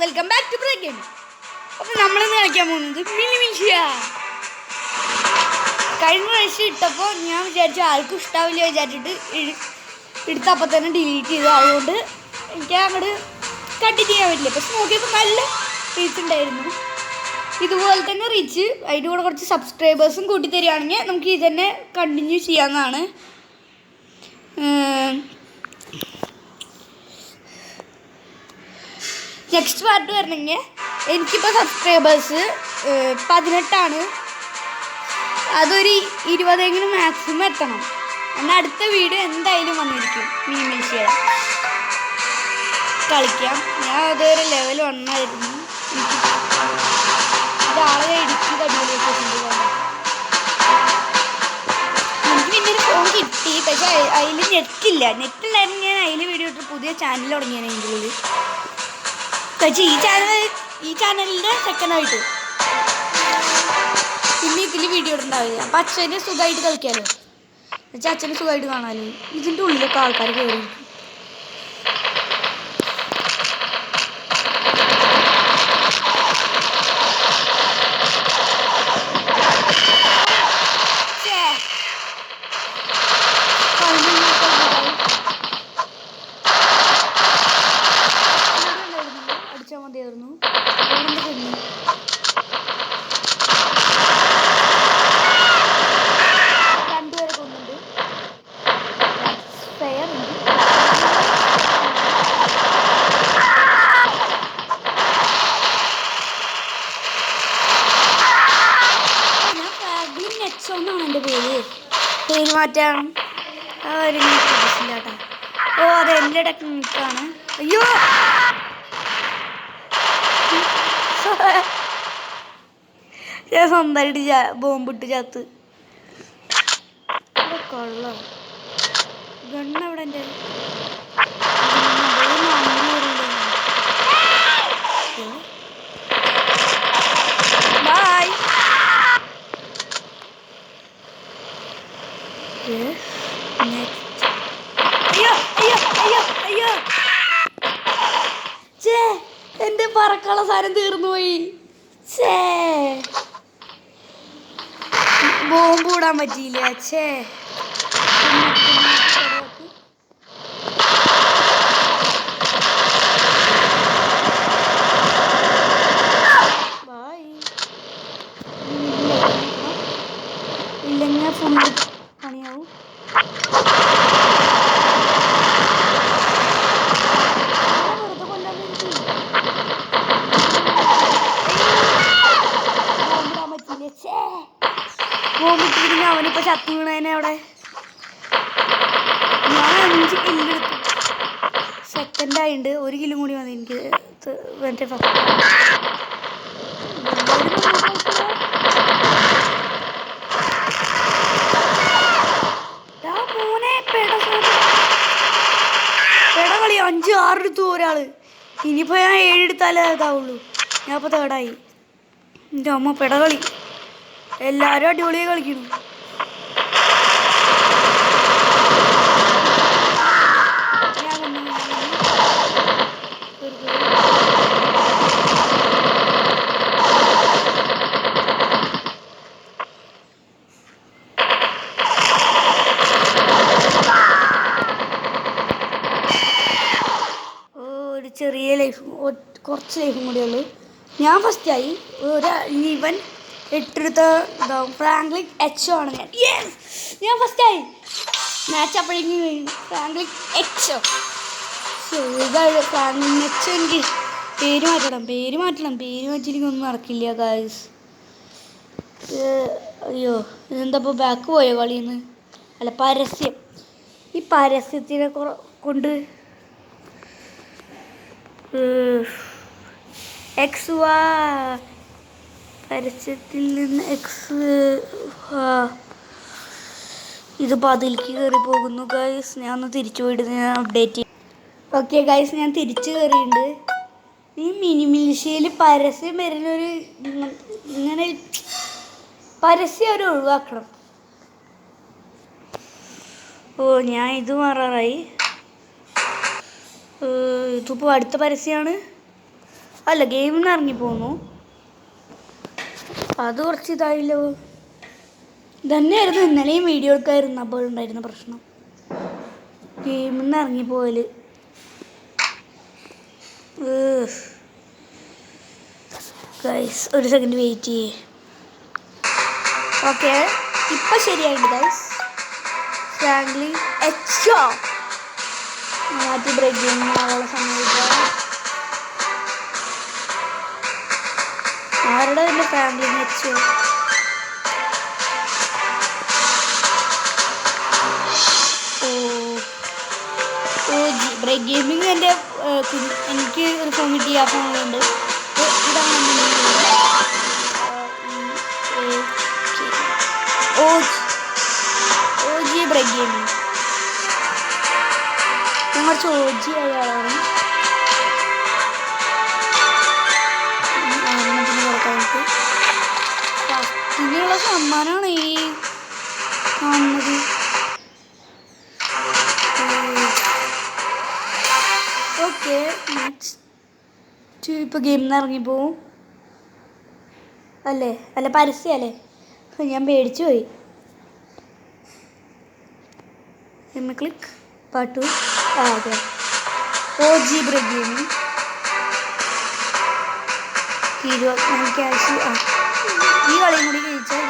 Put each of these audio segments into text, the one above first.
Welcome back to break game. അപ്പോൾ നമ്മളിന്ന് കളിക്കാൻ പോകുന്നത് മിനിമിൽഷ്യ. കഴിഞ്ഞ പ്രാവശ്യം ഇട്ടപ്പോൾ ഞാൻ വിചാരിച്ചു ആർക്കും ഇഷ്ടാവില്ല വിചാരിച്ചിട്ട് എടുത്ത് അപ്പം തന്നെ ഡിലീറ്റ് ചെയ്തു. അതുകൊണ്ട് എനിക്ക് അങ്ങോട്ട് കണ്ടിന്യൂ ചെയ്യാൻ പറ്റില്ല. പക്ഷെ നോക്കിയപ്പോൾ നല്ല റീച്ച് ഉണ്ടായിരുന്നു. ഇതുപോലെ തന്നെ റീച്ച് അതിൻ്റെ കൂടെ കുറച്ച് സബ്സ്ക്രൈബേഴ്സും കൂട്ടി തരികയാണെങ്കിൽ നമുക്ക് ഇത് തന്നെ കണ്ടിന്യൂ ചെയ്യാവുന്നതാണ്. നെക്സ്റ്റ് പാർട്ട് വരണമെങ്കിൽ എനിക്കിപ്പോൾ സബ്സ്ക്രൈബേഴ്സ് 18 അതൊരു 20 മാക്സിമം എത്തണം. എന്നാൽ അടുത്ത വീഡിയോ എന്തായാലും വന്നിരിക്കും. മിനിമിൽഷ്യ കളിക്കാം. ഞാൻ അതൊരു ലെവൽ 1 ആയിരുന്നു. ഇതാളെ ഇടുക്കി അടിപൊളിയൊക്കെ എനിക്ക് പിന്നെ ഒരു ഫോൺ കിട്ടി. പക്ഷേ അതിൽ നെറ്റില്ല. നെറ്റുണ്ടായിരുന്നു ഞാൻ അതിൽ വീഡിയോ ഇട്ട് പുതിയ ചാനൽ തുടങ്ങിയാണ് അതിൻ്റെ ഉള്ളിൽ. പക്ഷേ ഈ ചാനലിൻ്റെ സെക്കൻഡായിട്ട് പിന്നെ ഇതിൽ വീഡിയോ ഇടുന്നുണ്ടാവില്ല. അപ്പം അച്ഛന് സുഖമായിട്ട് കളിക്കാമല്ലോ. എന്നുവെച്ചാൽ അച്ഛന് സുഖമായിട്ട് കാണാമല്ലോ. ഇതിൻ്റെ ഉള്ളിലൊക്കെ ആൾക്കാർ കയറി അടിച്ചാൽ മതിയായിരുന്നു. രണ്ടുപേരെ കൊന്നുണ്ട്. ഫെയർ ഉണ്ട്. ഞാൻ ഫ്രാഗ്ലിൻ നെറ്റ്സോ എന്നാണ് എൻ്റെ പേര് മാറ്റാം. ഒരു കേട്ടോ. ഓ അത് എൻ്റെ ടെക്നിക്കാണ്. അയ്യോ ഞാൻ സ്വന്തമായിട്ട് ബോംബിട്ട് ചത്ത്. കൊള്ളാം. ഗണ്ണവിടെ എൻ്റെ ബൈ. അയ്യോ അയ്യോ അയ്യോ അയ്യോ ചേ എൻ്റെ പറക്കാനുള്ള സാധനം തീർന്നു പോയി. ചേ ബോംബ് ഇടാൻ പറ്റിയില്ല. ചേ ബായ്. ഇല്ലെങ്കിൽ ഫുള്ള് പണിയാവും. വെറുതെ കൊല്ലാൻ വേണ്ടി ബോംബിടാൻ പറ്റിയില്ല. ചേ ബോംബിട്ടിരുന്ന അവനിപ്പോൾ ചത്തു വീണേനെ അവിടെ. ഞാൻ 5 കില്ലെടുത്തു. സെക്കൻഡായിട്ടുണ്ട്. 1 കില്ലും കൂടി മതി എനിക്ക്. മറ്റേ മോനെ പെടകളി 5-6 എടുത്തു ഒരാൾ. ഇനിയിപ്പോൾ ഞാൻ 7 എടുത്താലേ ഇതാവുള്ളൂ. ഞാൻ ഇപ്പോൾ തേർഡായി. എൻ്റെ അമ്മ പെടകളി. എല്ലാവരും അടിപൊളിയായി കളിക്കുന്നു. ഒരു ചെറിയ ലൈഫ്, കുറച്ച് ലൈഫും കൂടെ ഉള്ളു. ഞാൻ ഫസ്റ്റായി. ഇവൻ 8 എടുത്ത ഇതാവും. ഫ്രാങ്ക്ലിൻ എച്ച് ആണ് ഞാൻ ഫസ്റ്റായി. മാച്ച് അപ്പോഴേക്കും ഫ്രാങ്ക്ലിൻ എച്ച്. ഇതാണ് ഫ്രാങ്ക്ലിൻ എച്ച്. എനിക്ക് പേര് മാറ്റിയില്ലെങ്കിൽ ഒന്നും നടക്കില്ല ഗായ്സ്. അയ്യോ ഇതെന്താ ഇപ്പോൾ ബാക്ക് പോയോ കളിയിൽ നിന്ന്? അല്ല പരസ്യം. ഈ പരസ്യത്തിനെ കൊണ്ട് എക്സ് പരസ്യത്തിൽ നിന്ന് എക്സ് ഇതിപ്പോൾ അതിലേക്ക് കയറി പോകുന്നു ഗൈസ്. ഞാൻ ഒന്ന് തിരിച്ചു പോയിട്ട് ഞാൻ അപ്ഡേറ്റ് ചെയ്യും. ഓക്കെ ഗൈസ്, ഞാൻ തിരിച്ചു കയറിയിട്ടുണ്ട്. ഈ മിനിമിൽഷ്യയിൽ പരസ്യം വരുന്നൊരു ഇങ്ങനെ പരസ്യം അവർ ഒഴിവാക്കണം. ഓ ഞാൻ ഇത് മാറാറായി. ഇതിപ്പോൾ അടുത്ത പരസ്യമാണ്. അല്ല ഗെയിമിൽ നിന്ന് ഇറങ്ങിപ്പോന്നു. അത് കുറച്ച് ഇതായില്ലോ. ഇതന്നെയായിരുന്നു ഇന്നലെയും വീഡിയോ എടുക്കായിരുന്നു അപ്പോൾ ഉണ്ടായിരുന്ന പ്രശ്നം. ഗെയിമിൽ നിന്ന് ഇറങ്ങിപ്പോയാൽ ഗൈസ് ഒരു സെക്കൻഡ് വെയിറ്റ് ചെയ്യേ. ഓക്കെ ഇപ്പം ശരിയായിട്ടുണ്ട് ഗൈസ്. ഫ്രാങ്ക്ലിൻ എച്ചോ മാറ്റി ബ്രേക്ക് ചെയ്യുന്ന സമയത്ത് ആരുടെ തന്നെ ഫ്രാങ്ക്ലിൻ എച്ചോ ബ്രേക്ക് ഗെയിമിങ് എൻ്റെ എനിക്ക് ഒരു ഫോൺ കിട്ടിയ ആ ഫോണുണ്ട്. ഇതാണ് OG ബ്രേക്ക് ഗെയിമിങ്. ഞാൻ കുറച്ച് OG ആയ ആളാണ്. ഫസ്റ്റിനുള്ള സമ്മാനമാണ് ഈ കാണുന്നത്. ഓക്കെ നെക്സ്റ്റ് ഇപ്പോൾ ഗെയിമിൽ നിന്ന് ഇറങ്ങിപ്പോവും അല്ലേ? അല്ല പരസ്യമല്ലേ? ഞാൻ പേടിച്ചു പോയി. ക്ലിക്ക് പാട്ടു അതെ OG ബ്രേക്ക് ഗെയിമിങ് 20 ക്യാഷ്. ഈ കളിയും കൂടി ജയിച്ചാൽ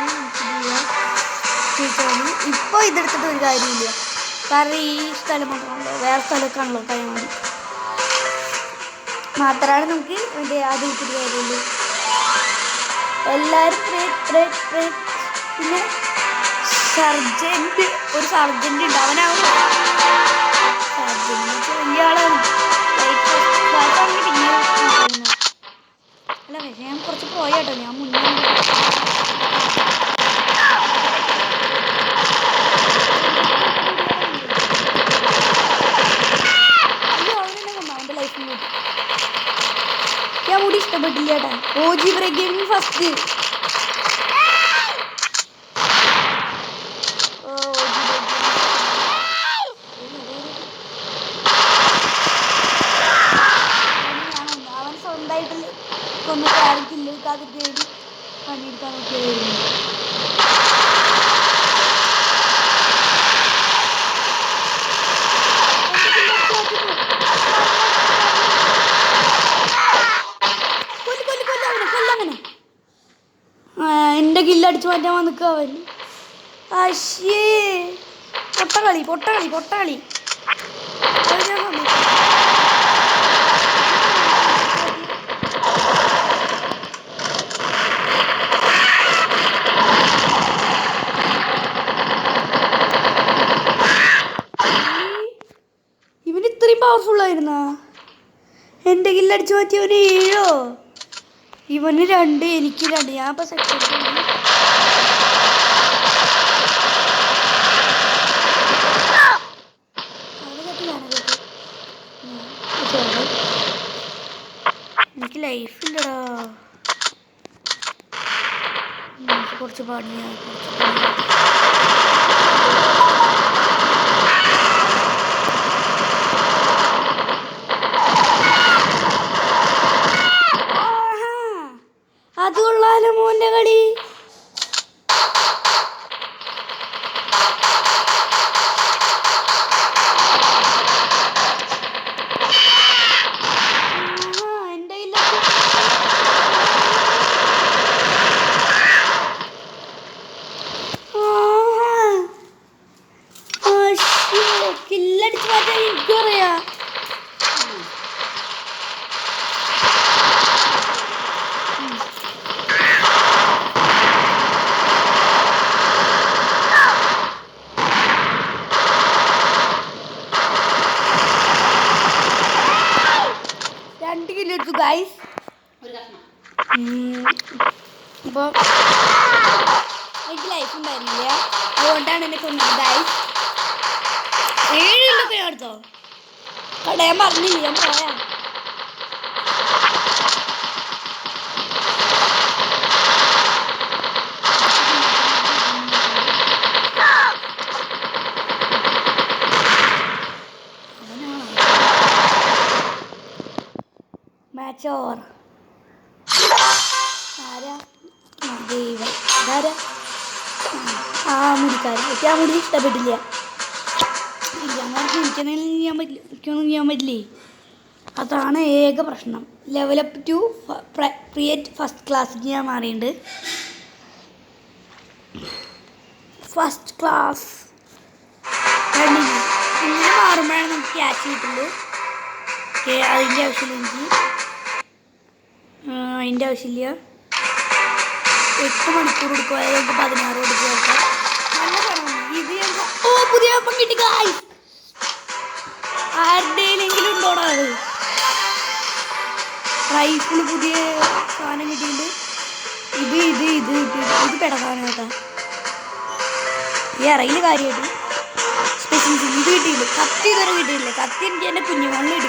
ഇപ്പോൾ ഇതെടുത്തിട്ട് ഒരു കാര്യമില്ല. കാരണം ഈ സ്ഥലം മാത്രമാണല്ലോ, വേറെ സ്ഥലമൊക്കെ ആണല്ലോ കഴിയാൻ മതി മാത്രമാണ് നമുക്ക് അത് കിട്ടിയ കാര്യമുള്ളൂ. എല്ലാവരും പിന്നെ സർജൻറ്റ് ഒരു സർജൻറ്റ് ഉണ്ട്. അവനാവും സർജൻറ്റ് വലിയ ആളാണ്. ക്ലാസ്സാണെങ്കിൽ പിന്നെ അല്ല പക്ഷേ ഞാൻ കുറച്ച് പോയാട്ടോ. ഞാൻ മുന്നേ അവൻ്റെ ലൈഫിൽ ഞാൻ കൂടി ഇഷ്ടപ്പെട്ടില്ല ചേട്ടാ. OG break gaming first. അവൻ സ്വന്തമായിട്ട് കൊന്നിട്ട് ആർക്കില്ല എടുക്കാതെ പേടി പണിയെടുക്കാൻ നോക്കിയായിരുന്നു. എൻ്റെ കില്ലടിച്ച് മാറ്റാൻ വന്നിക്കുക അവൻ. അശ്യേ പൊട്ടകളി പൊട്ടകളി പൊട്ടകളി. ഇവന് ഇത്രയും പവർഫുള്ളായിരുന്നാ? എൻ്റെ കില്ലടിച്ച് മാറ്റിയവന് 7. ഇവന് 2 എനിക്ക് 2. ഞാൻ ഇപ്പം സെക്കൻഡ് എനിക്ക് ലൈഫില്ലടാ. കുറച്ച് പാടിയാണ്. അത് കൊള്ളാലോ മോൻ്റെ കളി. കില്ലടിച്ച് മാറ്റാൻ എനിക്കറിയാ. എടുത്തു ഗൈസ്. ഇപ്പോൾ എനിക്ക് ലൈഫ് ഉണ്ടായിരുന്നില്ല, അതുകൊണ്ടാണ് എന്നെ കൊണ്ടത് ഗൈസ്. 7 കിലൊക്കെ ഞാൻ എടുത്തോ. കടയാൻ പറഞ്ഞില്ല, ഞാൻ പോയാ. Match over. ദൈവം ഇതാരാ ആ മുടിക്കാരൻ എനിക്ക് ആ മുടി ഇഷ്ടപ്പെട്ടില്ല എനിക്കൊന്നും ചെയ്യാൻ പറ്റില്ല എനിക്കൊന്നും ചെയ്യാൻ പറ്റില്ലേ അതാണ് ഏക പ്രശ്നം ലെവലപ്പ് ടു ക്രിയേറ്റ് ഫസ്റ്റ് ക്ലാസ്സിക്ക് ഞാൻ മാറിയിട്ടുണ്ട് ഫസ്റ്റ് ക്ലാസ് ഇങ്ങനെ മാറുമ്പോഴാണ് നമുക്ക് ക്യാഷ് കിട്ടുള്ളൂ അതിൻ്റെ ആവശ്യമില്ല എനിക്ക് അതിൻ്റെ ആവശ്യമില്ല 8 മണിക്കൂർ എടുക്കുക അതായത് 16 കൊടുക്കുക നല്ല പണമാണ് ഇത് ഓ പുതിയ വെപ്പം കിട്ടി ഗായ്സ് ആരുടെയെങ്കിലും ഉണ്ടോടാ അത് റൈഫിൾ പുതിയ സാധനം കിട്ടിയിട്ടുണ്ട് ഇത് പെടസാധനം കേട്ടാ ഈ ഇറയിൽ കാര്യമായിട്ട് സ്പെഷ്യൽ ഇത് കിട്ടിയില്ല കത്തി ഇതുവരെ കിട്ടിയില്ല കത്തി എനിക്ക് എൻ്റെ കുഞ്ഞുമണ്ണിൽ